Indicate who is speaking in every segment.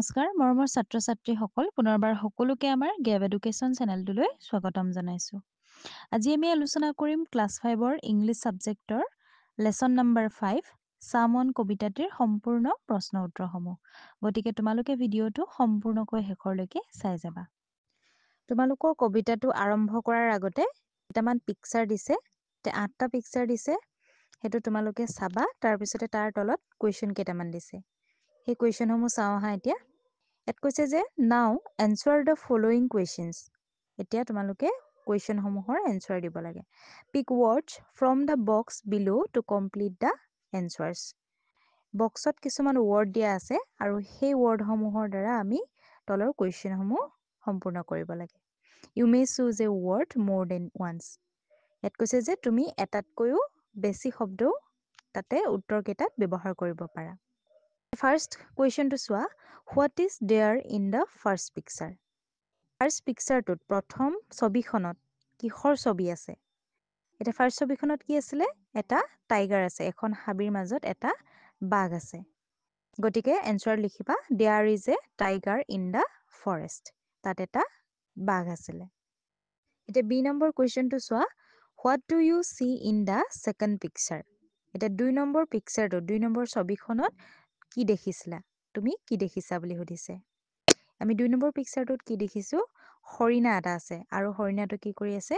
Speaker 1: নমস্কাৰ মৰমৰ ছাত্ৰ ছাত্ৰীসকল পুনৰবাৰ সকলোকে আমাৰ গেভ এডুকেশ্যন চেনেলটোলৈ স্বাগতম জনাইছোঁ আজি আমি আলোচনা কৰিম ক্লাছ 5ৰ ইংলিছ সাবজেক্টৰ লেসন নাম্বাৰ 5 সামন কবিতাটিৰ সম্পূৰ্ণ প্ৰশ্ন উত্তৰসমূহ গতিকে তোমালোকে ভিডিঅটো সম্পূৰ্ণকৈ শেষৰলৈকে চাই যাবা তোমালোকৰ কবিতাটো আৰম্ভ কৰাৰ আগতে কেইটামান পিকচাৰ দিছে তে 8টা পিকচাৰ দিছে হেতু তোমালোকে চাবা তাৰ পিছতে তাৰ তলত কোৱেশ্চন কেইটামান দিছে এই কোৱেশ্চনসমূহ চাও হা এতিয়া এত কৈছে যে নাও এনসাৰ দ্য ফলোইং কোৱেশ্চনস এতিয়া তোমালোকে কোৱেশ্চনসমূহৰ এনসাৰ দিব লাগে পিক ওয়াৰ্ডছ ফ্ৰম দ্য বক্স বিলো টু কমপ্লিট দ্য এনসাৰ্স বক্সত কিছুমান ওয়াৰ্ড দিয়া আছে আৰু সেই ওয়াৰ্ডসমূহৰ দ্বাৰা আমি তলৰ কোৱেশ্চনসমূহ সম্পূৰ্ণ কৰিব লাগে you may choose a word মোৰ দেন ওয়ান্স এত কৈছে যে তুমি এটাতকৈও বেছি শব্দ তাতে উত্তৰ কেইটাত ব্যৱহাৰ কৰিব পাৰা First question to চোৱা what is there in the first picture first picture টোত প্ৰথম ছবিখনত কিহৰ ছবি আছে এটা ফাৰ্স্ট ছবিখনত কি আছিল এটা টাইগাৰ আছে এখন হাবিৰ মাজত এটা বাঘ আছে গটিকে এনসাৰ লিখিবা there is a tiger in the forest তাত এটা বাঘ আছিল এটা বি নম্বৰ কোৱেশ্চনটো চোৱা what do you see in the second picture এটা 2 নম্বৰ পিকচাৰটো 2 নম্বৰ ছবিখনত কি দেখিছিলা তুমি কি দেখিছা বুলি সুধিছে আমি 2 নম্বৰ পিকচাৰটোত কি দেখিছো হৰিণা এটা আছে আৰু হৰিণাটো কি কৰি আছে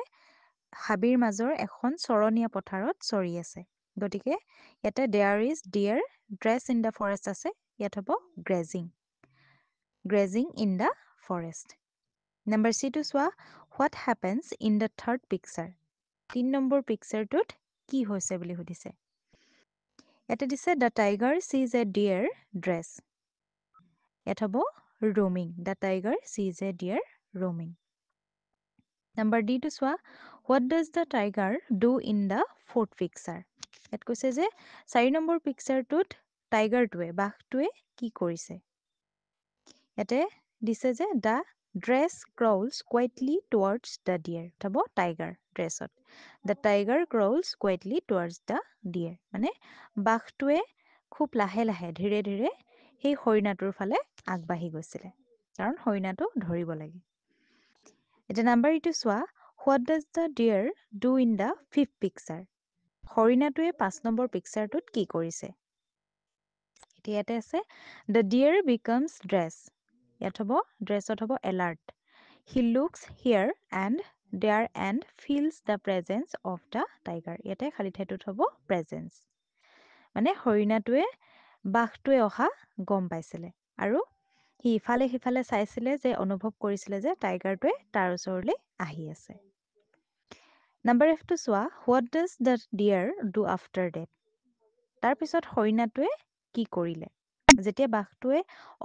Speaker 1: হাবিৰ মাজৰ এখন চৰণীয়া পথাৰত চৰি আছে গটিকে এটা there is deer dress in the forest আছে ইয়াত হ'ব grazing in the forest number C to চোৱা what happens in the third picture 3 number পিকচাৰটোত কি হৈছে বুলি সুধিছে এটা দিছে the tiger sees a deer dress ইয়াত হ'ব roaming the tiger sees a deer roaming number D to চোৱা what does the tiger do in the fourth picture ইয়াত কৈছে যে 4 নম্বৰ পিকচাৰটোত টাইগাৰটোৱে বাঘটোৱে কি কৰিছে ইয়াতে দিছে যে the dress crawls quietly towards the deer হ'ব tiger dressত the tiger crawls quietly towards the deer মানে বাঘটোৱে খুব লাহে লাহে ধীৰে ধীৰে সেই হৰিণাটোৰ ফালে আগবাঢ়ি গৈছিল কাৰণ হৰিণাটো ধৰিব লাগে এটা নাম্বাৰ ইটো চোৱা what does the deer do in the fifth picture হৰিণাটোৱে 5 নম্বৰ পিকচাৰটোত কি কৰিছে এতিয়াতে আছে the deer becomes dress ইয়াত হ'ব ড্ৰেছত হ'ব alert he looks here and there and feels the presence of the tiger ইয়াতে খালি ঠাইটোত হ'ব presence মানে হৰিণাটোৱে বাঘটোৱে অহা গম পাইছিলে আৰু হি ইফালে সিফালে চাইছিলে যে অনুভৱ কৰিছিলে যে টাইগাৰটোৱে তাৰ ওচৰলৈ আহি আছে নাম্বাৰ F টো চোৱা what does the deer do after that তাৰ পিছত হৰিণাটোৱে কি কৰিলে যেতিয়া বাঘটোৱে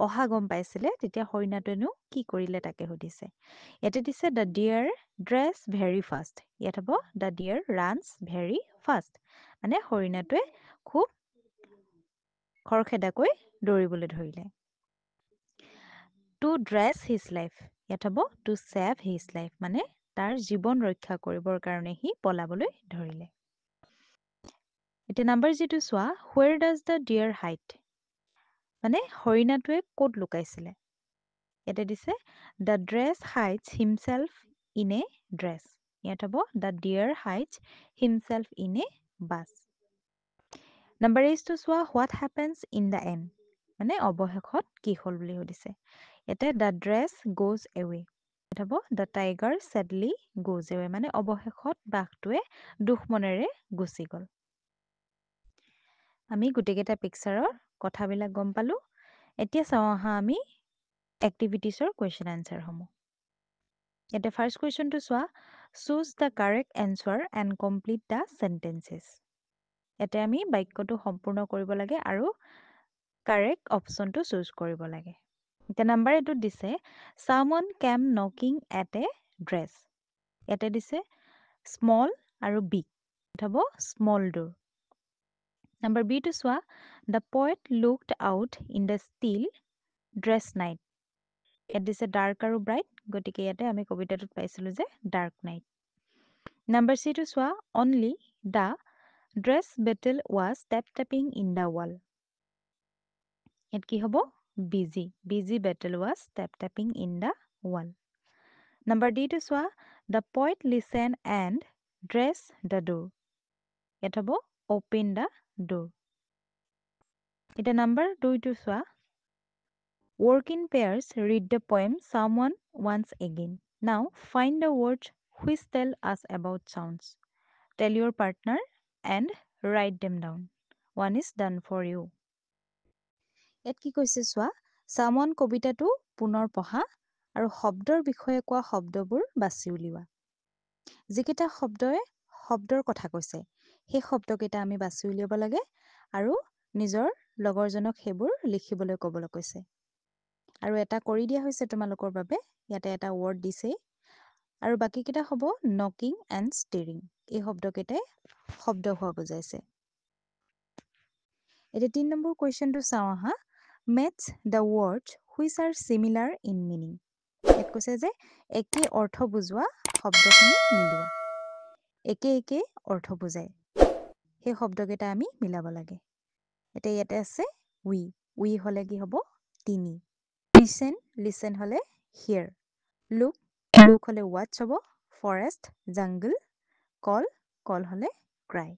Speaker 1: অহা গম পাইছিলে তেতিয়া হৰিণাটোৱেনো কি কৰিলে তাকে সুধিছে ইয়াতে দিছে the deer dress very fast ইয়াত হ'ব the deer runs very fast মানে হৰিণাটোৱে খুব খৰখেদাকৈ দৌৰিবলৈ ধৰিলে to dress his life ইয়াত হ'ব to save his life মানে তাৰ জীৱন ৰক্ষা কৰিবৰ কাৰণে হি পলাবলৈ ধৰিলে এতিয়া নাম্বাৰ জিটো চোৱা where does the deer hide মানে হৰিণাটোৱে ক'ত লুকাইছিলে ইয়াতে দিছে the dress hides himself in a dress ইয়াত হ'ব the deer hides himself in a bus number 8 টো চোৱা what happens in the end মানে অৱশেষত কি হ'ল বুলি সুধিছে ইয়াতে the dress goes away ইয়াত হ'ব the tiger sadly goes away মানে অৱশেষত বাঘটোৱে দুখ মনেৰে গুচি গ'ল আমি গুটেকেটা পিকচাৰৰ কথাবিলাক গম পালো এতিয়া চাও আহা আমি এক্টিভিটিছৰ কোৱেশ্চন আনসাৰ সমূহ এটা ফাৰ্স্ট কোৱেশ্চনটো চোৱা choose the correct answer and complete the sentences এতে আমি বাক্যটো সম্পূৰ্ণ কৰিব লাগে আৰু কাৰেক্ট অপচনটো চুজ কৰিব লাগে এটা নাম্বাৰ এটো দিছে someone came knocking at a dress এতে দিছে small আৰু big হ'ব small door নাম্বাৰ B টো চোৱা the poet looked out in the still dress night এত দিছে dark আৰু bright গটিকে ইয়াতে আমি কবিতাটোত পাইছিলো যে dark night নাম্বাৰ C টো চোৱা only the dress battle was tap tapping in the wall এত কি হ'ব busy. Busy battle was tap tapping in the wall. Number D to চোৱা the poet listen and dress the door. ইয়াত হ'ব open the door. এতিয়া number 2 to চোৱা work in pairs, read the poem someone once again. Now find the words which tell us about sounds. Tell your partner and write them down. One is done for you. ইয়াত কি কৈছে চোৱা someone কবিতাটো পুনৰ পঢ়া আৰু শব্দৰ বিষয়ে কোৱা শব্দবোৰ বাছি উলিওৱা যিকেইটা শব্দৰ কথা কৈছে সেই শব্দকেইটা আমি বাছি উলিয়াব লাগে আৰু নিজৰ লগৰজনক সেইবোৰ লিখিবলৈ ক'বলৈ কৈছে আৰু এটা কৰি দিয়া হৈছে তোমালোকৰ বাবে ইয়াতে এটা ৱৰ্ড দিছে আৰু বাকিকেইটা হ'ব নকিং এণ্ড ষ্টিৰিং এই শব্দকেইটাই শব্দ হোৱা বুজাইছে এতিয়া 3 নম্বৰ কুৱেশ্যনটো চাওঁ আহা match the words which are similar in meaning ইয়াত কৈছে যে একে অৰ্থ বুজোৱা শব্দখিনি মিলোৱা একে একে অৰ্থ বুজায় সেই শব্দকেইটা আমি মিলাব লাগে এতিয়া ইয়াতে আছে উই হ'লে কি হ'ব তিনি লিচেন হ'লে হিয়াৰ লুক হ'লে ৱাটছ হ'ব ফৰেষ্ট জাংগল কল হ'লে ক্ৰাই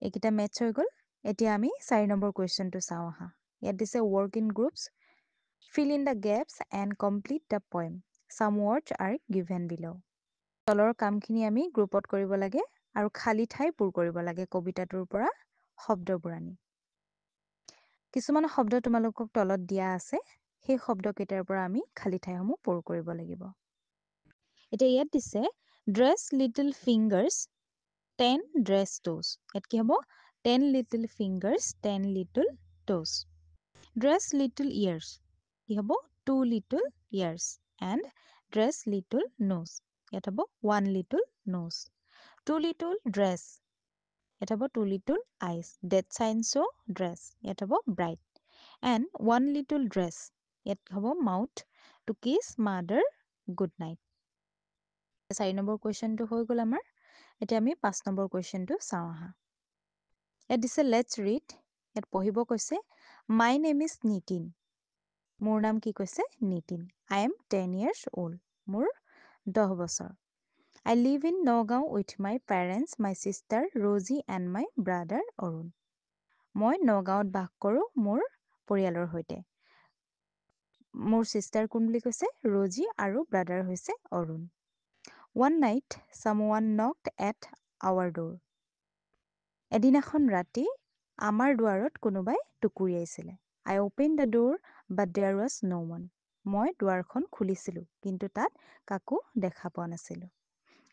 Speaker 1: এইকেইটা মেটছ হৈ গ'ল এতিয়া আমি 4 নম্বৰ কুৱেশ্যনটো চাওঁ আহা ইয়াত দিছে work in groups fill in the gaps and complete the poem some words are given below তলৰ কামখিনি আমি গ্ৰুপত কৰিব লাগে আৰু খালী ঠাই পূৰ কৰিব লাগে কবিতাটোৰ পৰা শব্দবোৰ আনি কিছুমান শব্দ তোমালোকক তলত দিয়া আছে সেই শব্দকেইটাৰ পৰা আমি খালী ঠাইসমূহ পূৰ কৰিব লাগিব এতিয়া ইয়াত দিছে dress little fingers 10 dress toes ইয়াত কি হ'ব 10 little fingers 10 little toes dress little ears কি হ'ব 2 little ears and dress little nose ইয়াত হ'ব 1 little nose 2 little dress ইয়াত হ'ব 2 little eyes dead signs show dress ইয়াত হ'ব bright and 1 little dress ইয়াত হ'ব mouth to kiss mother good night 4 number কুৱেশ্যনটো হৈ গ'ল আমাৰ এতিয়া আমি 5 নম্বৰ কুৱেশ্যনটো চাওঁ আহা ইয়াত দিছে লেটছ ৰিড ইয়াত পঢ়িব কৈছে মাই নেম ইজ নিতিন মোৰ নাম কি কৈছে Nitin I am 10 years old মোৰ 10 বছৰ I live in Nagaon with my parents, my sister Rosie and my brother Arun. মই নগাঁৱত বাস কৰোঁ মোৰ পৰিয়ালৰ সৈতে মোৰ সিষ্টাৰ কোন বুলি কৈছে ৰজি আৰু ব্ৰাদাৰ হৈছে Arun One night someone knocked at our door. এদিনাখন ৰাতি আমাৰ দুৱাৰত কোনোবাই টুকুৰিয়াইছিলে I opened the door but there was no one. মই দুৱাৰখন খুলিছিলোঁ কিন্তু তাত কাকো দেখা পোৱা নাছিলোঁ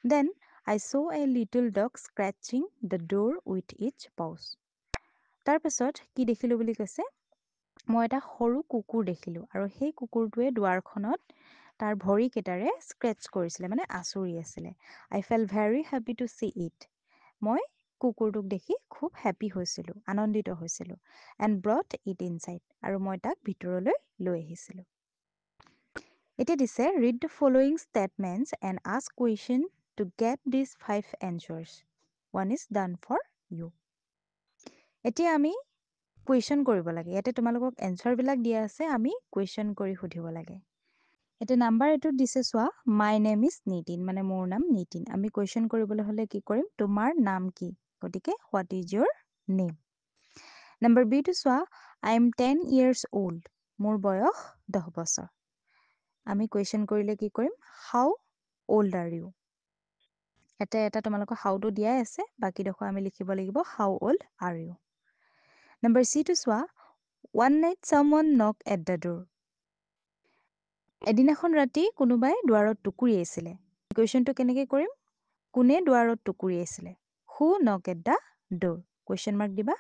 Speaker 1: Then I saw a little dog scratching the door with its paws. তাৰ পাছত কি দেখিলোঁ বুলি কৈছে মই এটা সৰু কুকুৰ দেখিলোঁ আৰু সেই কুকুৰটোৱে দুৱাৰখনত তাৰ ভৰিকেইটাৰে স্ক্ৰেচ কৰিছিলে মানে আচুৰি আছিলে I felt very happy to see it. মই কুকুৰটোক দেখি খুব হেপী হৈছিলোঁ আনন্দিত হৈছিলোঁ and brought it inside আৰু মই তাক ভিতৰলৈ লৈ আহিছিলোঁ এতিয়া দিছে read the following statements and ask questions to get these 5 answers. One is done for you. এতিয়া আমি কুৱেশ্যন কৰিব লাগে ইয়াতে তোমালোকক এনচাৰবিলাক দিয়া আছে আমি কুৱেশ্যন কৰি সুধিব লাগে এতিয়া নাম্বাৰ এইটোত দিছে চোৱা মাই নেম ইজ নিতিন মানে মোৰ নাম নিতিন আমি কুৱেশ্যন কৰিবলৈ হ'লে কি কৰিম তোমাৰ নাম কি গতিকে what is your name number B টো চোৱা আই এম 10 years old মোৰ বয়স 10 বছৰ আমি কুৱেশ্যন কৰিলে কি কৰিম হাউ old are you এটা তোমালোকৰ হাউটো দিয়াই আছে বাকিডোখৰ আমি লিখিব লাগিব হাউ old are you number C টো চোৱা one night someone knocked at the door এদিনাখন ৰাতি কোনোবাই দুৱাৰত টুকুৰিয়াইছিলে কুৱেশ্যনটো কেনেকৈ কৰিম কোনে দুৱাৰত টুকুৰিয়াইছিলে who knocked at the door question mark দিবা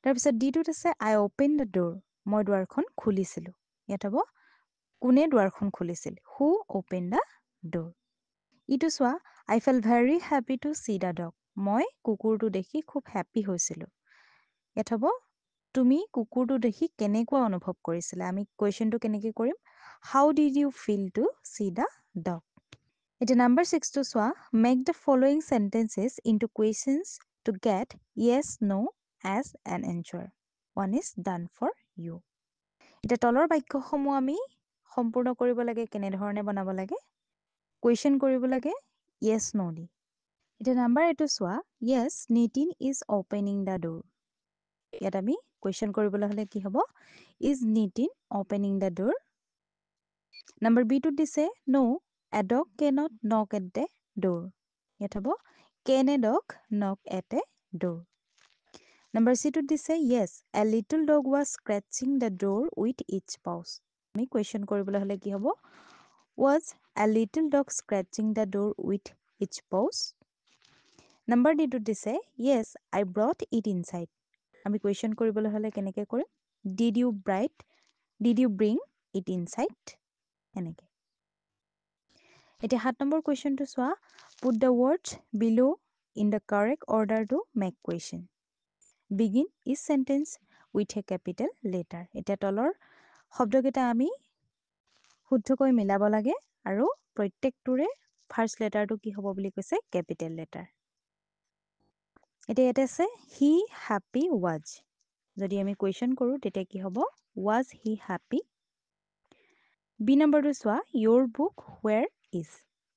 Speaker 1: তাৰপিছত ডিটোত আছে I opened the door মই দুৱাৰখন খুলিছিলোঁ ইয়াত হ'ব কোনে দুৱাৰখন খুলিছিল who opened the door ইটো চোৱা I felt very happy to see the dog মই কুকুৰটো দেখি খুব হেপী হৈছিলোঁ ইয়াত হ'ব তুমি কুকুৰটো দেখি কেনেকুৱা অনুভৱ কৰিছিলা আমি কুৱেশ্যনটো কেনেকৈ কৰিম how did you feel to see the dog এতিয়া নাম্বাৰ 6 টো চোৱা make the following sentences into questions to get yes no as an answer one is done for you এটা তলৰ বাক্যসমূহ আমি সম্পূৰ্ণ কৰিব লাগে কেনে ধৰণে বনাব লাগে কোৱেশ্চন কৰিব লাগে yes no দি এটা নাম্বাৰ এটো চোৱা yes Nitin is opening the door ইয়াত আমি কোৱেশ্চন কৰিবলৈ হলে কি হ'ব is Nitin opening the door number B টো দিছে no a dog cannot knock at the door ইয়াত হ'ব can a dog knock at a door Number C to this say yes, a little dog was scratching the door with its paws. আমি question কৰিবলৈ হলে কি হ'ব was a little dog scratching the door with its paws. Number D to this say yes, I brought it inside. আমি question কৰিবলৈ হলে কেনেকে কৰিম did you bring it inside এনেকে এতিয়া 7 নম্বৰ question to চোৱা put the words below in the correct order to make question begin each sentence with a capital letter এটা তলৰ শব্দকেইটা আমি শুদ্ধকৈ মিলাব লাগে আৰু প্ৰত্যেকটোৰে ফাৰ্স্ট লেটাৰটো কি হ'ব বুলি কৈছে ক্যাপিটেল লেটাৰ এটা এটা আছে he happy was যদি আমি কোৱেশ্চন কৰো তেতিয়া কি হ'ব was he happy বি নম্বৰটো চোৱা your book where is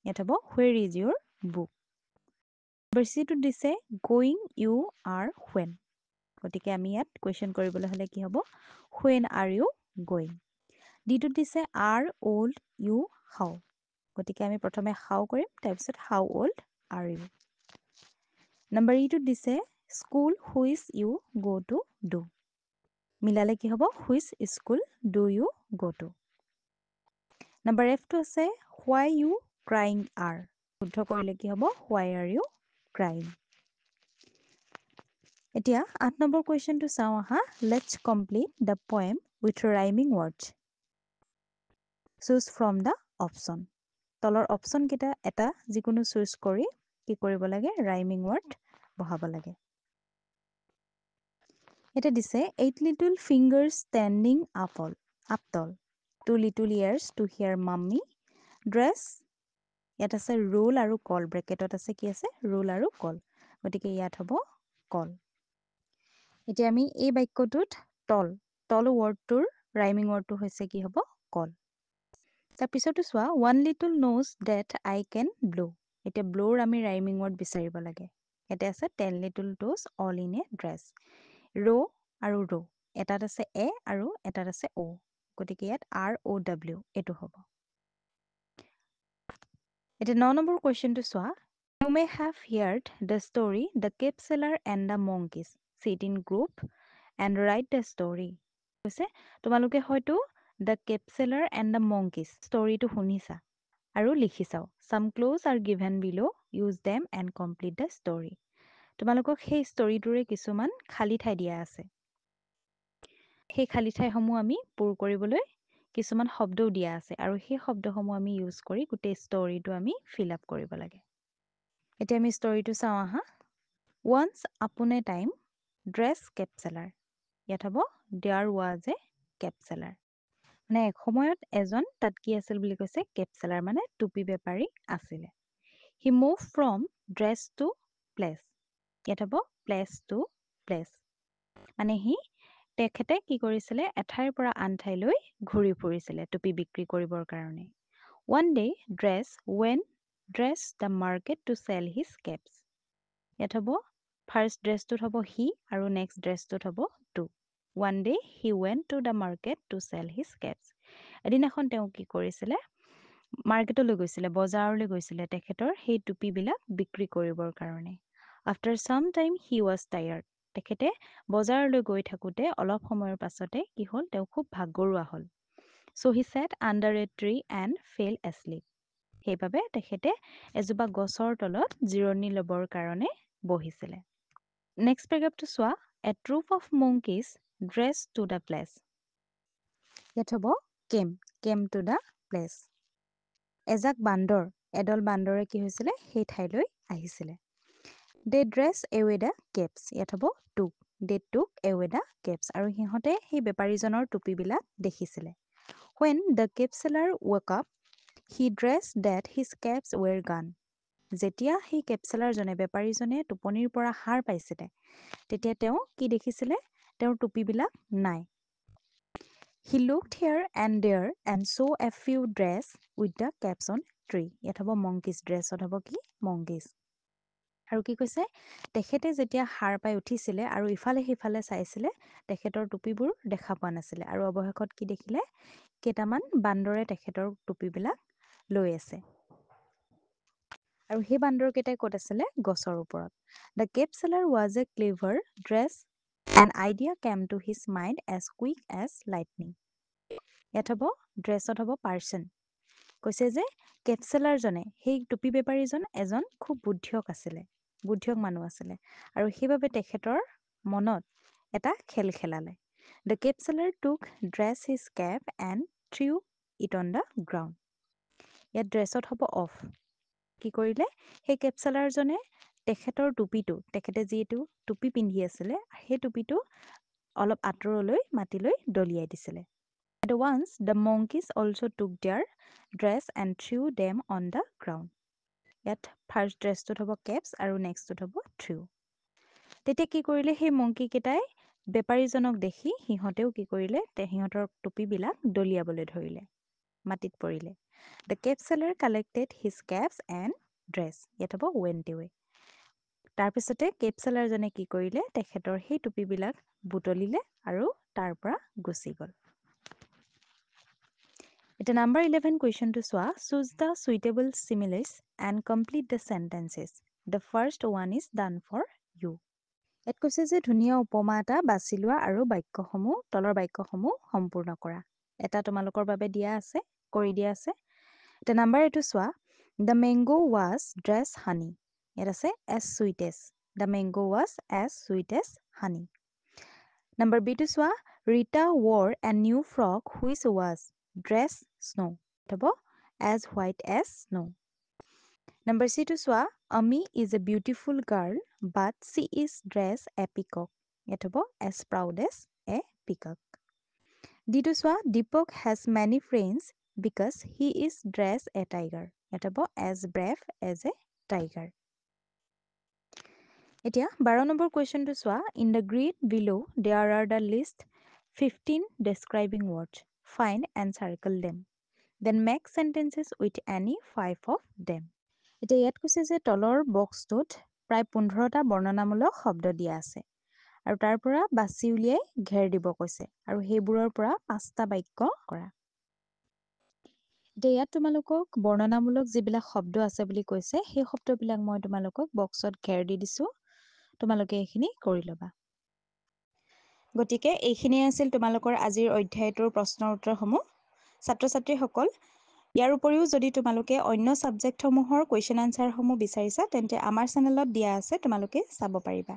Speaker 1: এটা হ'ব where is your book number C টো দিছে going you are when গতিকে আমি ইয়াত কোৱেশ্চন কৰিবলৈ হলে কি হ'ব when are you going D টো দিছে are old you how গতিকে আমি প্ৰথমে how কৰিম তাৰ পিছত how old are you number ই টো দিছে school which you go to do মিলালে কি হ'ব which school do you go to number F টো আছে why you crying are শুদ্ধ কৰিলে কি হ'ব why are you crying এতিয়া 8 নম্বৰ কোৱেশ্চনটো চাও আহা let's complete the poem with rhyming words choose from the option তলৰ অপচন কেইটা এটা যিকোনো চুজ কৰি কি কৰিব লাগে rhyming word বহাব লাগে এটা দিছে 8 little fingers standing up tall 2 little ears to hear mommy dress ইয়াত আছে roll আৰু call ব্ৰেকেটত আছে কি আছে roll আৰু call গতিকে ইয়াত হ'ব call এতিয়া আমি এই বাক্যটোত tall wordটোৰ rhyming wordটো হৈছে কি হ'ব call তাৰ পিছতো চোৱা one little knows that I can blow এতিয়া blow আমি rhyming word বিচাৰিব লাগে এটা আছে 10 little toes all in a dress row আৰু row এটাত আছে a আৰু এটাত আছে o গতিকে ইয়াত r o w এটো হ'ব এটা 9 নম্বৰ কোৱেশ্চনটো চোৱা you may have heard the story the cave seller and the monkeys sit in group and write the story কৈছে তোমালোকে হয়তো the cave seller and the monkeys storyটো শুনিছা আৰু লিখিছাও some clues are given below use them and complete the story তোমালোকক সেই ষ্টৰীটোৰে কিছুমান খালি ঠাই দিয়া আছে সেই খালি ঠাইসমূহ আমি পূৰ কৰিবলৈ কিছুমান শব্দও দিয়া আছে আৰু সেই শব্দসমূহ আমি ইউজ কৰি গোটেই ষ্টৰীটো আমি ফিল আপ কৰিব লাগে এতিয়া আমি ষ্টৰীটো চাওঁ আহা once upon a time dress cave seller ইয়াত হ'ব there was a cave seller মানে এক সময়ত এজন তাত কি আছিল বুলি কৈছে cave seller মানে টুপি বেপাৰী আছিল he moved from dress to place ইয়াত হ'ব place to place মানে তেখেতে কি কৰিছিলে এঠাইৰ পৰা আন ঠাইলৈ ঘূৰি ফুৰিছিলে টুপি বিক্ৰী কৰিবৰ কাৰণে one day dress went the market to sell his caps ইয়াত হ'ব ফাৰ্স্ট ড্ৰেছটোত হ'ব he আৰু নেক্সট ড্ৰেছটোত হ'ব to one day he went to the market to sell his caps এদিনাখন তেওঁ কি কৰিছিলে মাৰ্কেটলৈ গৈছিলে বজাৰলৈ গৈছিলে তেখেতৰ সেই টুপিবিলাক বিক্ৰী কৰিবৰ কাৰণে after some time he was tired তেখেতে বজাৰলৈ গৈ থাকোতে অলপ সময়ৰ পাছতে কি হ'ল তেওঁ খুব ভাগৰুৱা হ'ল so he sat under a tree and fell asleep সেইবাবে তেখেতে এজোপা গছৰ তলত জিৰণি লবৰ কাৰণে বহিছিলে নেক্সট পেৰাগ্ৰাফটো চোৱা a troop of monkeys dressed to the place ইয়াত হ'ব came to the place এজাক বান্দৰ এডল বান্দৰে কি হৈছিলে সেই ঠাইলৈ আহিছিলে they dress away the caps ইয়াত হ'ব they took away the caps আৰু সিহঁতে সেই বেপাৰীজনৰ টুপিবিলাক দেখিছিলে when the cap seller woke up he dressed that his caps were gone যেতিয়া সেই cap seller জনে বেপাৰীজনে টোপনিৰ পৰা সাৰ পাইছিলে তেতিয়া তেওঁ কি দেখিছিলে তেওঁৰ টুপিবিলাক নাই He looked here and there and saw a few dress with the caps on tree. ইয়াত হ'ব monkeys, ড্ৰেছত হ'ব কি monkeys. আৰু কি কৈছে তেখেতে যেতিয়া সাৰ পাই উঠিছিলে আৰু ইফালে সিফালে চাইছিলে তেখেতৰ টুপিবোৰ দেখা পোৱা নাছিলে আৰু অৱশেষত কি দেখিলে কেইটামান বান্দৰে তেখেতৰ টুপিবিলাক লৈ আছে আৰু সেই বান্দৰকেইটাই ক'ত আছিলে গছৰ ওপৰত The cave seller was a clever dress. An idea came to his mind as quick as lightning. ইয়াত হ'ব ড্ৰেছত হ'ব পাৰ্চন কৈছে যে কেপচেলাৰজনে সেই টুপি বেপাৰীজন এজন খুব বুদ্ধিয়ক মানুহ আছিলে আৰু সেইবাবে তেখেতৰ মনত এটা খেল খেলালে The cave seller took dress his cap and threw it on the ground. ইয়াত ড্ৰেছত হ'ব অফ কি কৰিলে সেই কেপচেলাৰজনে তেখেতৰ টুপিটো তেখেতে যিটো টুপি পিন্ধি আছিলে সেই টুপিটো অলপ আঁতৰলৈ মাটিলৈ দলিয়াই দিছিলে At once the monkeys also took their dress and threw them on the ground. ইয়াত ফাৰ্ষ্ট ড্ৰেছটোত হ'ব কেপছ আৰু নেক্সটটোত হ'ব থ্ৰু তেতিয়া কি কৰিলে সেই মংকি কেইটাই বেপাৰীজনক দেখি সিহঁতেও কি কৰিলে সিহঁতৰ টুপিবিলাক দলিয়াবলৈ ধৰিলে মাটিত পৰিলে The cave seller collected his caps and dress. ইয়াত হ'ব went away. তাৰপিছতে কেপ সেলাৰজনে কি কৰিলে তেখেতৰ সেই টুপিবিলাক বুটলিলে আৰু তাৰ পৰা গুচি গ'ল এতিয়া নাম্বাৰ 11 কুৱেশ্যনটো চোৱা choose the suitable similes and complete the sentences. The first one is done for you. ইয়াত কৈছে যে ধুনীয়া উপমা এটা বাছি লোৱা আৰু বাক্যসমূহ তলৰ বাক্যসমূহ সম্পূৰ্ণ কৰা এটা তোমালোকৰ বাবে দিয়া আছে কৰি দিয়া আছে এতিয়া নাম্বাৰ 8 চোৱা The mango was dress honey. ইয়াত আছে as sweet as. The mango was as sweet as honey. Number B to চোৱা Rita wore a new frock which was dress snow. হ'ব as white as snow. Number C to চোৱা Ami is a beautiful girl but she is dressed a peacock. ইয়াত হ'ব as proud as a peacock. D to চোৱা Deepak has many friends because he is dressed a tiger. ইয়াত হ'ব as brave as a tiger. এতিয়া 12 number কুৱেশ্যনটো চোৱা In the grid below there are the list 15 describing words. Find and circle them. Then make sentences with any 5 of them. এতিয়া ইয়াত কৈছে যে তলৰ বক্সটোত প্ৰায় 15টা বৰ্ণনামূলক শব্দ দিয়া আছে আৰু তাৰ পৰা বাছি উলিয়াই ঘেৰ দিব কৈছে আৰু সেইবোৰৰ পৰা 5টা বাক্য কৰা এতিয়া ইয়াত তোমালোকক বৰ্ণনামূলক যিবিলাক শব্দ আছে বুলি কৈছে সেই শব্দবিলাক মই তোমালোকক বক্সত ঘেৰ দি দিছো তোমালোকে এইখিনি কৰি ল'বা গতিকে এইখিনি আছিল তোমালোকৰ আজিৰ অধ্যায়টোৰ প্ৰশ্নৰ উত্তৰসমূহ ছাত্ৰ-ছাত্ৰীসকল ইয়াৰ উপৰিও যদি তোমালোকে অন্য সাবজেক্টসমূহৰ কুৱেশ্যন আনসাৰসমূহ বিচাৰিছা তেন্তে আমাৰ চেনেলত দিয়া আছে তোমালোকে চাব পাৰিবা